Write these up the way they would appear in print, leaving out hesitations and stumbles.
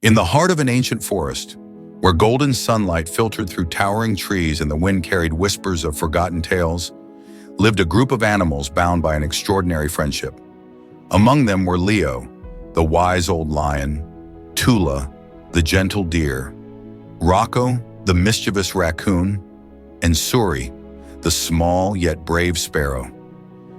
In the heart of an ancient forest, where golden sunlight filtered through towering trees and the wind carried whispers of forgotten tales, lived a group of animals bound by an extraordinary friendship. Among them were Leo, the wise old lion, Tula, the gentle deer, Rocco, the mischievous raccoon, and Suri, the small yet brave sparrow.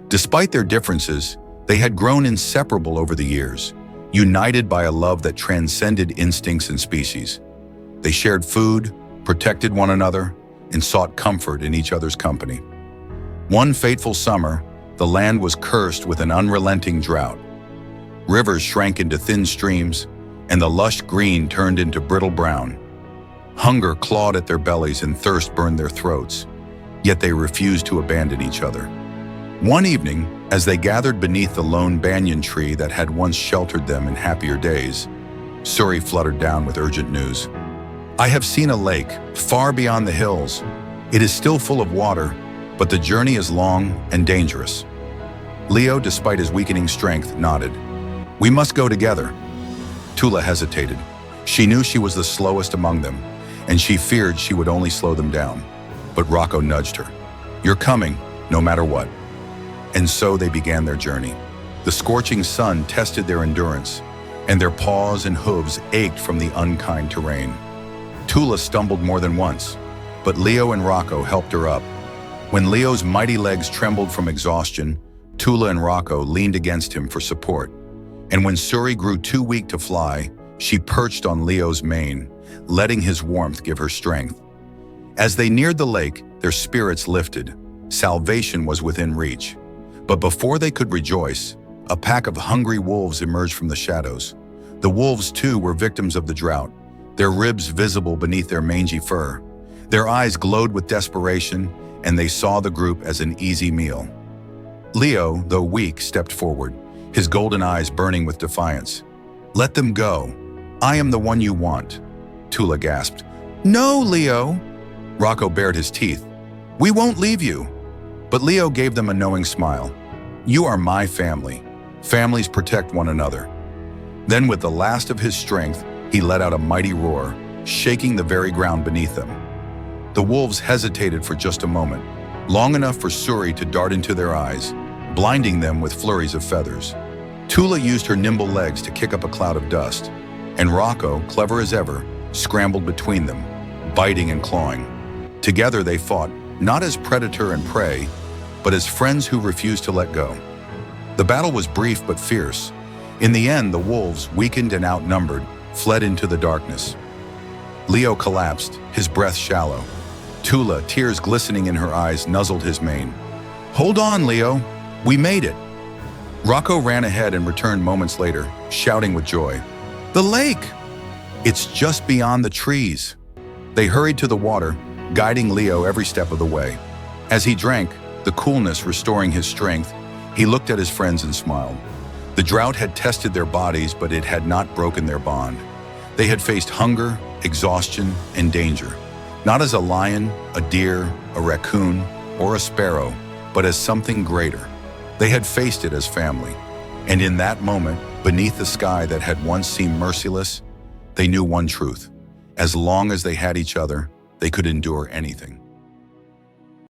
Despite their differences, they had grown inseparable over the years, united by a love that transcended instincts and species. They shared food, protected one another, and sought comfort in each other's company. One fateful summer, the land was cursed with an unrelenting drought. Rivers shrank into thin streams, and the lush green turned into brittle brown. Hunger clawed at their bellies and thirst burned their throats, yet they refused to abandon each other. One evening, as they gathered beneath the lone banyan tree that had once sheltered them in happier days, Suri fluttered down with urgent news. "I have seen a lake, far beyond the hills. It is still full of water, but the journey is long and dangerous." Leo, despite his weakening strength, nodded. "We must go together." Tula hesitated. She knew she was the slowest among them, and she feared she would only slow them down. But Rocco nudged her. "You're coming, no matter what." And so they began their journey. The scorching sun tested their endurance, and their paws and hooves ached from the unkind terrain. Tula stumbled more than once, but Leo and Rocco helped her up. When Leo's mighty legs trembled from exhaustion, Tula and Rocco leaned against him for support. And when Suri grew too weak to fly, she perched on Leo's mane, letting his warmth give her strength. As they neared the lake, their spirits lifted. Salvation was within reach. But before they could rejoice, a pack of hungry wolves emerged from the shadows. The wolves, too, were victims of the drought, their ribs visible beneath their mangy fur. Their eyes glowed with desperation, and they saw the group as an easy meal. Leo, though weak, stepped forward, his golden eyes burning with defiance. "Let them go. I am the one you want." Tula gasped. "No, Leo." Rocco bared his teeth. "We won't leave you." But Leo gave them a knowing smile. "You are my family. Families protect one another." Then, with the last of his strength, he let out a mighty roar, shaking the very ground beneath them. The wolves hesitated for just a moment, long enough for Suri to dart into their eyes, blinding them with flurries of feathers. Tula used her nimble legs to kick up a cloud of dust, and Rocco, clever as ever, scrambled between them, biting and clawing. Together they fought, not as predator and prey, but as friends who refused to let go. The battle was brief but fierce. In the end, the wolves, weakened and outnumbered, fled into the darkness. Leo collapsed, his breath shallow. Tula, tears glistening in her eyes, nuzzled his mane. "Hold on, Leo. We made it." Rocco ran ahead and returned moments later, shouting with joy. "The lake! It's just beyond the trees." They hurried to the water, guiding Leo every step of the way. As he drank, the coolness restoring his strength, he looked at his friends and smiled. The drought had tested their bodies, but it had not broken their bond. They had faced hunger, exhaustion, and danger, not as a lion, a deer, a raccoon, or a sparrow, but as something greater. They had faced it as family. And in that moment, beneath the sky that had once seemed merciless, they knew one truth. As long as they had each other, they could endure anything.